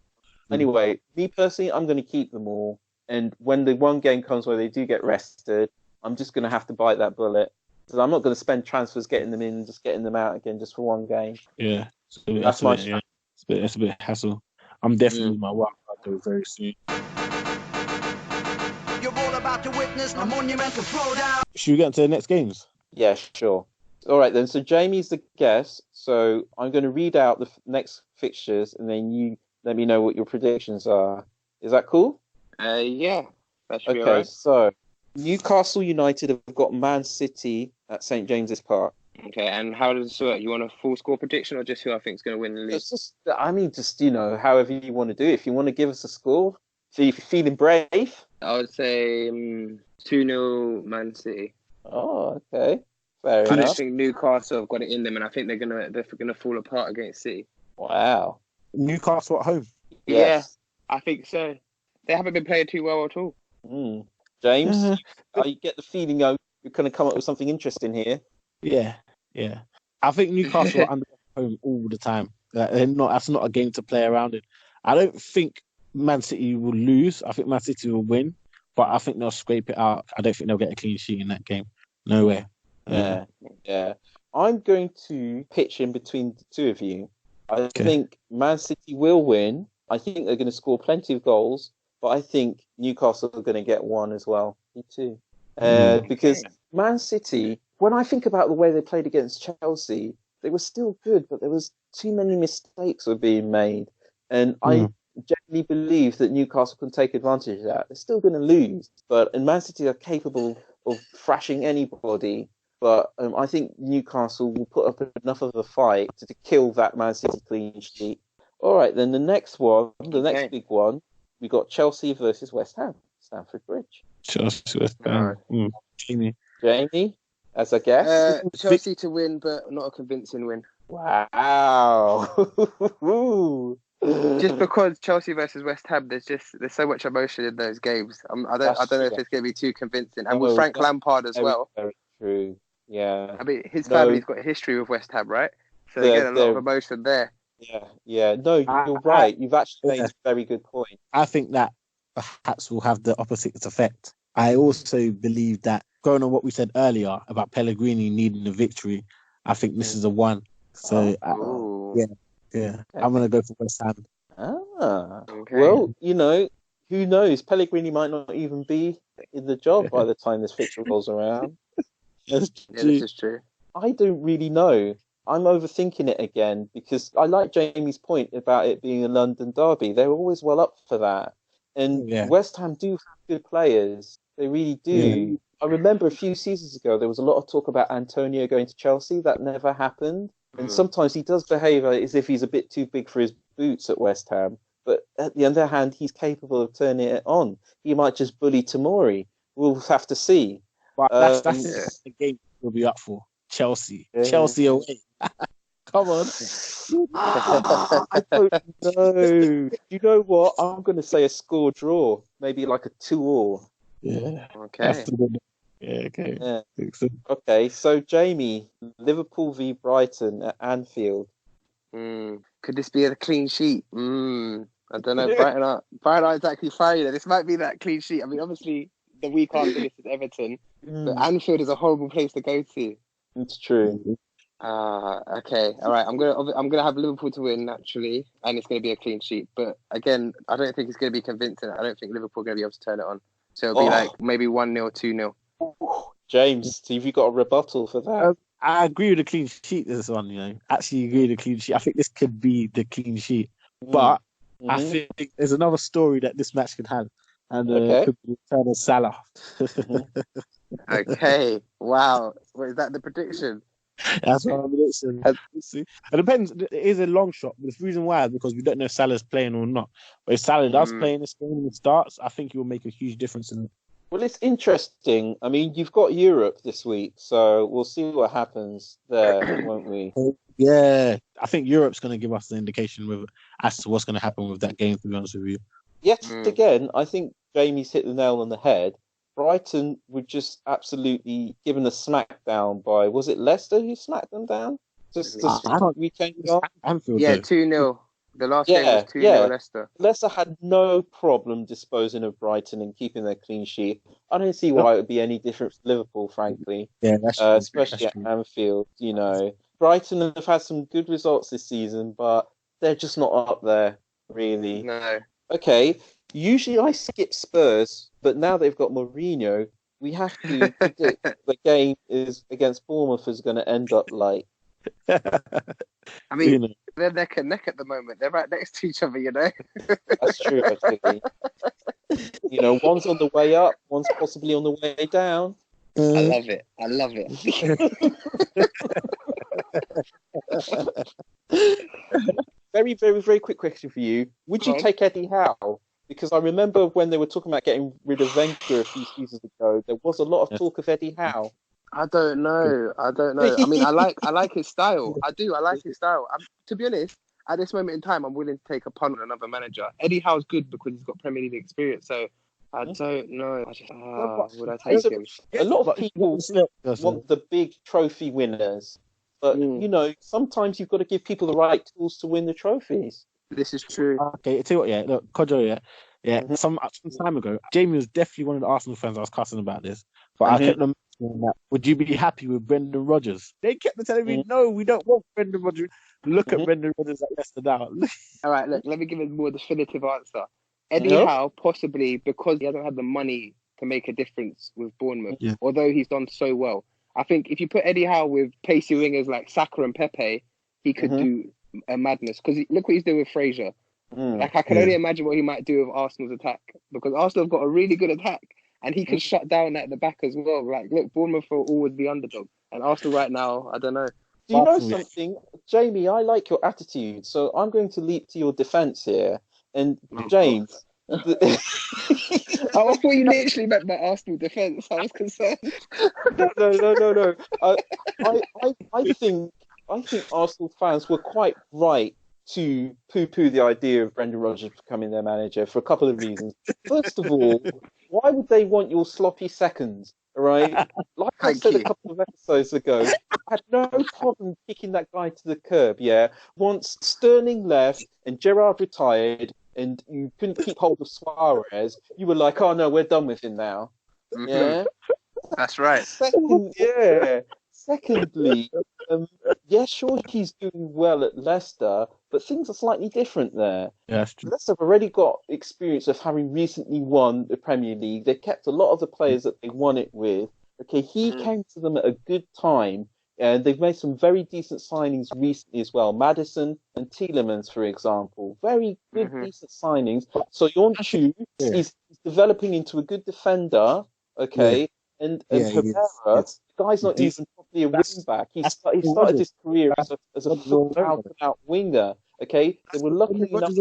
Anyway, me personally, I'm going to keep them all. And when the one game comes where they do get rested, I'm just going to have to bite that bullet. Because I'm not going to spend transfers getting them in and just getting them out again just for one game. Yeah. That's my strategy. It's a bit hassle. I'm definitely with my wild card though very soon. You're all about to witness a monumental throwdown. Should we get into the next games? Yeah, sure. All right, then. So Jamie's the guest. So I'm going to read out the next fixtures, and then you let me know what your predictions are. Is that cool? Yeah. That should be all Okay, right. so Newcastle United have got Man City at St James's Park. Okay, and how does it work? You want a full score prediction or just who I think is going to win the league? It's just, however you want to do it. If you want to give us a score, so if you're feeling brave. I would say 2-0 Man City. Oh, okay. Fair I enough. don't think Newcastle have got it in them, and I think they're gonna fall apart against City. Wow. Newcastle at home. Yes. Yeah, I think so. They haven't been playing too well at all. James, I get the feeling you're going to come up with something interesting here. Yeah. I think Newcastle are under home all the time. That's not a game to play around in. I don't think Man City will lose. I think Man City will win, but I think they'll scrape it out. I don't think they'll get a clean sheet in that game. No way. Yeah. I'm going to pitch in between the two of you. I think Man City will win. I think they're going to score plenty of goals, but I think Newcastle are going to get one as well. Me too. Because Man City, when I think about the way they played against Chelsea, they were still good, but there was too many mistakes were being made. And I genuinely believe that Newcastle can take advantage of that. They're still going to lose, and Man City are capable of thrashing anybody. But I think Newcastle will put up enough of a fight to kill that Man City clean sheet. All right, then the next next big one, we got Chelsea versus West Ham, Stamford Bridge. Chelsea, West Ham. Jamie, as a guess. Chelsea to win, but not a convincing win. Wow. Just because Chelsea versus West Ham, there's so much emotion in those games. I don't know if it's going to be too convincing. And with Frank Lampard as well. Very true. Yeah. I mean, his family's got a history with West Ham, right? So they get a lot of emotion there. Yeah. No, you're right. You've actually made a very good point. I think that perhaps will have the opposite effect. I also believe that, going on what we said earlier about Pellegrini needing a victory, I think this is the one. So, yeah. I'm going to go for West Ham. Okay. Well, who knows? Pellegrini might not even be in the job by the time this fixture rolls around. This is true. I don't really know. I'm overthinking it again because I like Jamie's point about it being a London derby. They're always well up for that. And West Ham do have good players. They really do. Yeah. I remember a few seasons ago, there was a lot of talk about Antonio going to Chelsea. That never happened. And sometimes he does behave as if he's a bit too big for his boots at West Ham. But at the other hand, he's capable of turning it on. He might just bully Tomori. We'll have to see. But that's the game we'll be up for. Chelsea. Yeah. Chelsea away. Come on. I don't know. You know what? I'm going to say a score draw. Maybe like a 2-2. Yeah. Okay. Okay. Yeah. Okay, so Jamie, Liverpool v Brighton at Anfield. Could this be a clean sheet? I don't know. Brighton aren't exactly firing. This might be that clean sheet. I mean, obviously, the week after this is Everton, but Anfield is a horrible place to go to. It's true. Okay. All right. I'm gonna have Liverpool to win naturally, and it's gonna be a clean sheet. But again, I don't think it's gonna be convincing. I don't think Liverpool are gonna be able to turn it on. So it'll be like maybe 1-0, 2-0. James, have you got a rebuttal for that? I agree with the clean sheet. This one, actually agree with the clean sheet. I think this could be the clean sheet, but I think there's another story that this match could have, and could be the return of Salah. Okay. Wow. What, is that the prediction? That's what I'm listening. It depends. It is a long shot, but the reason why is because we don't know if Salah's playing or not. But if Salah does play in this game and it starts, I think he will make a huge difference in it. Well, it's interesting. I mean, you've got Europe this week, so we'll see what happens there, won't we? Yeah, I think Europe's going to give us the indication as to what's going to happen with that game, to be honest with you. Yet again, I think Jamie's hit the nail on the head. Brighton were just absolutely given a smackdown by, was it Leicester who smacked them down? Just weekend gone? Yeah, 2-0. The last game was 2-0 Leicester. Leicester had no problem disposing of Brighton and keeping their clean sheet. I don't see why it would be any different for Liverpool, frankly. Yeah, that's true. Especially at Anfield, Brighton have had some good results this season, but they're just not up there, really. No. Okay, usually I skip Spurs, but now they've got Mourinho, we have to predict the game is against Bournemouth is going to end up like. I mean, they're neck and neck at the moment. They're right next to each other, That's true, actually. One's on the way up, one's possibly on the way down. I love it. Very, very, very quick question for you. Would you take Eddie Howe? Because I remember when they were talking about getting rid of Wenger a few seasons ago, there was a lot of talk of Eddie Howe. I don't know. I mean, I like his style. I do. I like his style. To be honest, at this moment in time, I'm willing to take a punt on another manager. Eddie Howe's good because he's got Premier League experience. So I don't know. Would I take him? A lot of people want the big trophy winners. But, sometimes you've got to give people the right tools to win the trophies. This is true. Okay, I tell you what, look, Kojo, some time ago, Jamie was definitely one of the Arsenal fans I was cussing about this. But I kept them saying that, would you be happy with Brendan Rodgers? They kept telling me, no, we don't want Brendan Rodgers. Look at Brendan Rodgers at Leicester now. All right, look, let me give a more definitive answer. Eddie Howe, possibly because he hasn't had the money to make a difference with Bournemouth, although he's done so well. I think if you put Eddie Howe with pacey wingers like Saka and Pepe, he could do a madness. Because look what he's doing with Fraser. Like, I can only imagine what he might do with Arsenal's attack, because Arsenal have got a really good attack, and he can shut down at the back as well. Like, look, Bournemouth will always be underdog, and Arsenal right now, I don't know. Do you know something, Jamie? I like your attitude, so I'm going to leap to your defence here. And James, I thought you literally meant my Arsenal defence. I was concerned. No. I think Arsenal fans were quite right to poo-poo the idea of Brendan Rodgers becoming their manager for a couple of reasons. First of all, why would they want your sloppy seconds? Right? Like I said a couple of episodes ago, I had no problem kicking that guy to the curb, yeah? Once Sterling left and Gerrard retired and you couldn't keep hold of Suarez, you were like, oh no, we're done with him now. Yeah? That's right. Secondly, sure, he's doing well at Leicester, but things are slightly different there. Yeah, that's true. Leicester have already got experience of having recently won the Premier League. They kept a lot of the players that they won it with. Okay, he came to them at a good time, and they've made some very decent signings recently as well. Madison and Tielemans, for example, very good, decent signings. So Yonchu is developing into a good defender. Okay. And Herrera, the guy's not even probably a wing back. He started his career as a full out winger. Okay, they were lucky enough.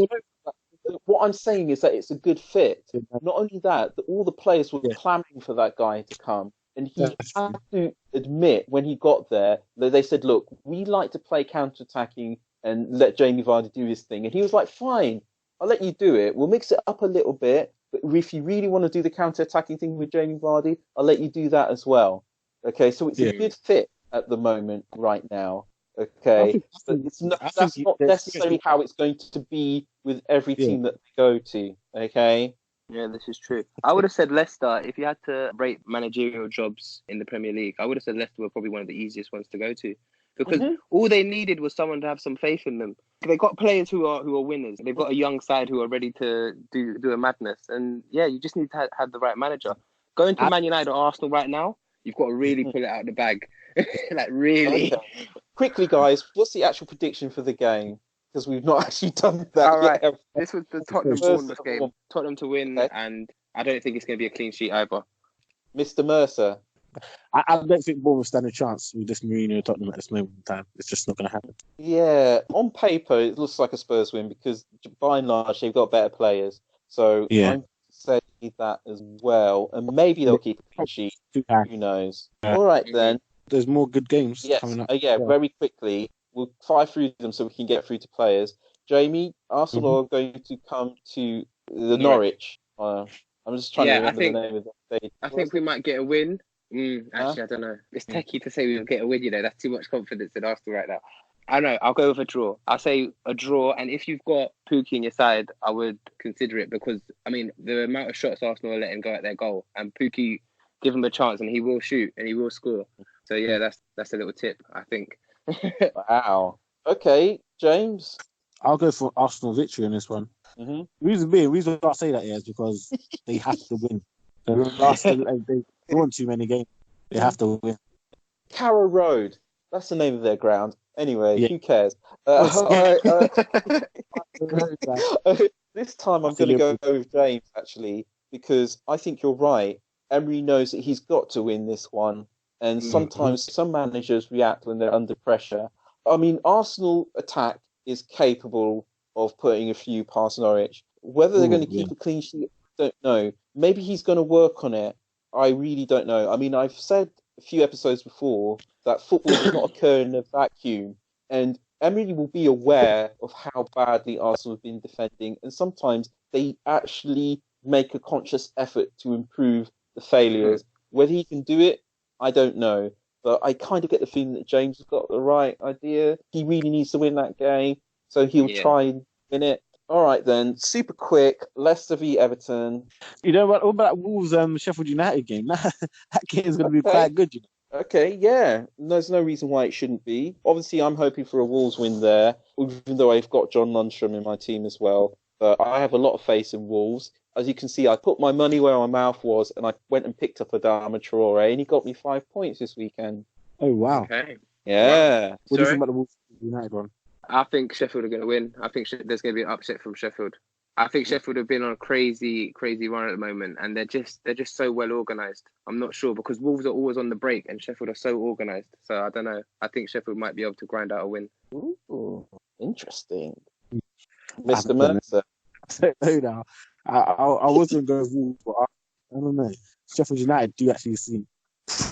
What I'm saying is that it's a good fit. Not only that, all the players were clamoring for that guy to come, and he had to admit when he got there that they said, "Look, we like to play counter-attacking and let Jamie Vardy do his thing," and he was like, "Fine, I'll let you do it. We'll mix it up a little bit. But if you really want to do the counter-attacking thing with Jamie Vardy, I'll let you do that as well." Okay, so it's a good fit at the moment right now. Okay, but that's not necessarily how it's going to be with every team that they go to. Okay. Yeah, this is true. I would have said Leicester, if you had to rate managerial jobs in the Premier League, I would have said Leicester were probably one of the easiest ones to go to, because all they needed was someone to have some faith in them. They got players who are winners. They've got a young side who are ready to do a madness. And yeah, you just need to have the right manager. Going to Man United or Arsenal right now, you've got to really pull it out of the bag. Like, really. Okay. Quickly, guys, what's the actual prediction for the game? Because we've not actually done that All right. yet. This was the Tottenham-Bournemouth game. Tottenham to win, and I don't think it's going to be a clean sheet either. Mr. Mercer. I don't think Bournemouth stand a chance with this Mourinho Tottenham at this moment in time. It's just not going to happen. Yeah, on paper, it looks like a Spurs win because by and large, they've got better players. So I'm going to say that as well. And maybe they'll keep a clean sheet. Who knows? All right, then. There's more good games coming up. Very quickly. We'll fire through them so we can get through to players. Jamie, Arsenal are going to come to the Norwich. I'm just trying to remember the name of the stage. I think we might get a win. Actually, I don't know. It's techie to say we'll get a win, That's too much confidence in Arsenal right now. I don't know. I'll go with a draw. I'll say a draw. And if you've got Pukki on your side, I would consider it because, I mean, the amount of shots Arsenal are letting go at their goal. And Pukki, give him a chance and he will shoot and he will score. So, yeah, that's a little tip, I think. Wow. Okay, James? I'll go for Arsenal victory in this one. Reason why I say that is because they have to win. They won too many games. They have to win. Carrow Road. That's the name of their ground. Anyway, who cares? This time I'm going to go with James, actually, because I think you're right. Emery knows that he's got to win this one. And sometimes some managers react when they're under pressure. I mean, Arsenal attack is capable of putting a few past Norwich. Whether they're going to keep a clean sheet, I don't know. Maybe he's going to work on it. I really don't know. I mean, I've said a few episodes before that football does not occur in a vacuum. And Emery will be aware of how badly Arsenal have been defending. And sometimes they actually make a conscious effort to improve the failures. Whether he can do it, I don't know. But I kind of get the feeling that James has got the right idea. He really needs to win that game. So he'll try and win it. All right, then. Super quick. Leicester v Everton. You know what about Wolves Sheffield United game? That game is going to be quite good, Okay, yeah. There's no reason why it shouldn't be. Obviously, I'm hoping for a Wolves win there, even though I've got John Lundstrom in my team as well. But I have a lot of faith in Wolves. As you can see, I put my money where my mouth was, and I went and picked up Adama Traore, and he got me 5 points this weekend. Oh, wow. Okay. Yeah. What do you think about the Wolves United one? I think Sheffield are going to win. I think there's going to be an upset from Sheffield. I think Sheffield have been on a crazy run at the moment, and they're just so well organised. I'm not sure because Wolves are always on the break, and Sheffield are so organised. So I don't know. I think Sheffield might be able to grind out a win. Ooh, interesting. I Mr. don't know. Mercer. I don't know. I wasn't going to Wolves, but I don't know. Sheffield United do actually seem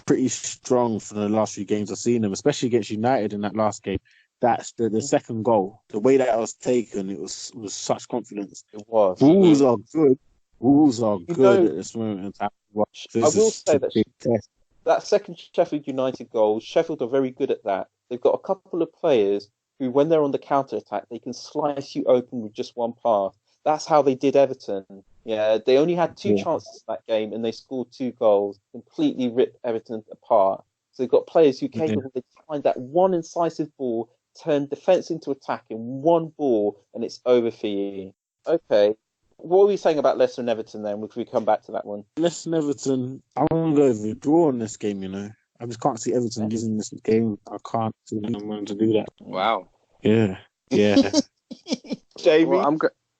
pretty strong for the last few games I've seen them, especially against United in that last game. That's the second goal. The way that it was taken, it was such confidence. It was. Wolves are good. Wolves are You good know, at this moment in time. Watch. I This will is say a that big test. that second Sheffield United goal, Sheffield are very good at that. They've got a couple of players who, when they're on the counter attack, they can slice you open with just one pass. That's how they did Everton. Yeah, they only had two chances that game, and they scored 2 goals, completely ripped Everton apart. So they've got players who are capable of find that one incisive ball, turn defence into attack in one ball, and it's over for you. Okay. What were we saying about Leicester and Everton then? If we come back to that one. Leicester and Everton, I'm going to go with a draw in this game, you know. I just can't see Everton losing this game. I can't see anyone to do that. Wow. Yeah. Jamie? Well,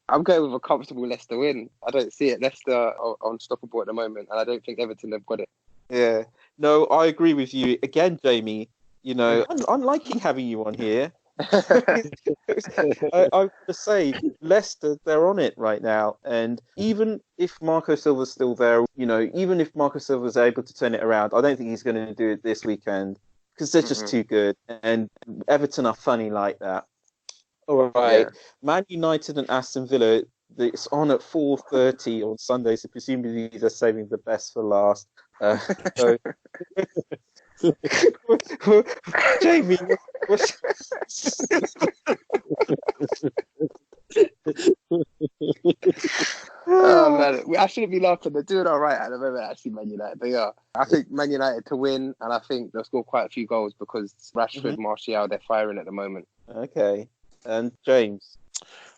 I'm going with a comfortable Leicester win. I don't see it. Leicester are unstoppable at the moment, and I don't think Everton have got it. Yeah. No, I agree with you. Again, Jamie, you know, I'm liking having you on here. I have to say, Leicester, they're on it right now. And even if Marco Silva's still there, you know, even if Marco Silva's able to turn it around, I don't think he's going to do it this weekend because they're just too good. And Everton are funny like that. All right. Yeah. Man United and Aston Villa, it's on at 4:30 on Sunday, so presumably they're saving the best for last. So... Jamie, Oh man, I shouldn't be laughing. They're doing all right at the moment. Actually, Man United, they are. I think Man United to win, and I think they'll score quite a few goals because Rashford, Martial, they're firing at the moment. Okay, and James,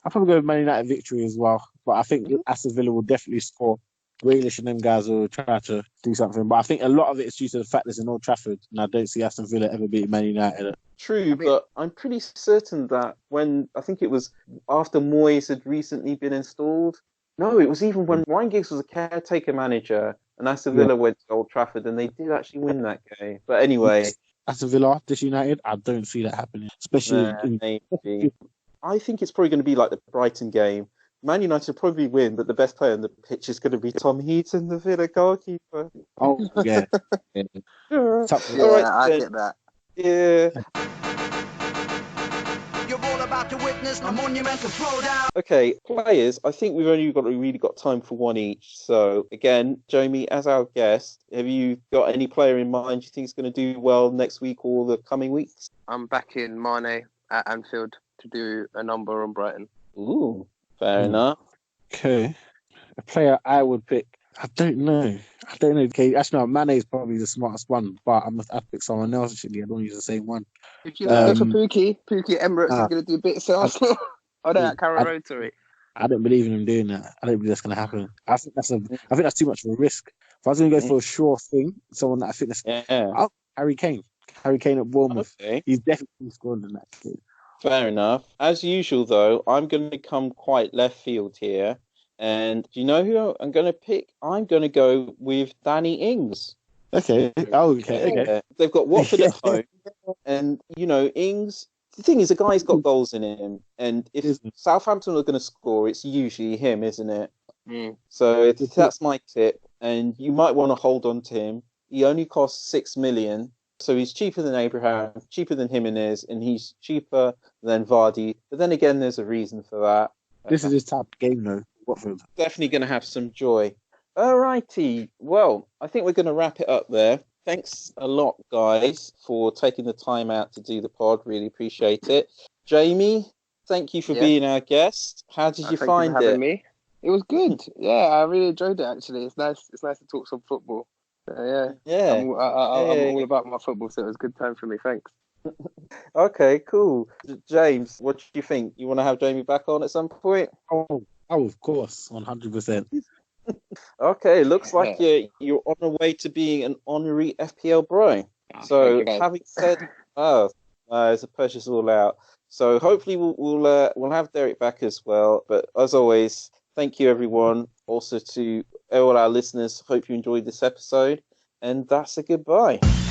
I'll probably go with Man United victory as well, but I think Aston Villa will definitely score. Grealish and them guys will try to do something, but I think a lot of it is due to the fact there's an Old Trafford, and I don't see Aston Villa ever beating Man United. True, but I'm pretty certain that when, I think it was after Moyes had recently been installed, no, it was even when Ryan Giggs was a caretaker manager, and Aston Villa went to Old Trafford, and they did actually win that game. But anyway... Aston Villa, this United, I don't see that happening, especially maybe. I think it's probably going to be like the Brighton game. Man United will probably win, but the best player on the pitch is going to be Tom Heaton, the Villa goalkeeper. Oh, yeah. All right, I get that. Yeah. You're all about to witness a monumental throwdown. Okay, players, I think we've only really got time for one each. So, again, Jamie, as our guest, have you got any player in mind you think is going to do well next week or the coming weeks? I'm backing Mane at Anfield to do a number on Brighton. Ooh. Fair enough. Okay. A player I would pick, I don't know. Okay, actually, no, Mane is probably the smartest one, but I'd pick someone else, actually. I don't use the same one. If you go for Pukki Emirates is going to do bits of Arsenal. Oh, no, Carrow Road, sorry. I don't believe in him doing that. I don't believe that's going to happen. I think that's too much of a risk. If I was going to go for a sure thing, someone that I think that's... Harry Kane. Harry Kane at Bournemouth. Okay. He's definitely scored in that game. Fair enough. As usual, though, I'm going to come quite left field here. And do you know who I'm going to pick? I'm going to go with Danny Ings. Okay. Oh, okay. They've got Watford at home. And, you know, Ings, the thing is, the guy's got goals in him. And if Southampton are going to score, it's usually him, isn't it? So that's my tip. And you might want to hold on to him. He only costs 6 million. So he's cheaper than Abraham, cheaper than Jimenez, and he's cheaper than Vardy. But then again, there's a reason for that. This is his type of game, though. Watford. Definitely going to have some joy. Alrighty. Well, I think we're going to wrap it up there. Thanks a lot, guys, for taking the time out to do the pod. Really appreciate it. Jamie, thank you for being our guest. How did you find it? Me. It was good. Yeah, I really enjoyed it, actually. It's nice to talk some football. I'm all about my football, so it was a good time for me. Thanks. Okay, cool. James, what do you think? You want to have Jamie back on at some point? Oh, of course, 100%. Okay, looks like you're on the way to being an honorary FPL bro. So, having said, it's a purchase all out. So hopefully we'll have Derek back as well. But as always, thank you everyone. Also to all our listeners, hope you enjoyed this episode. And that's a goodbye.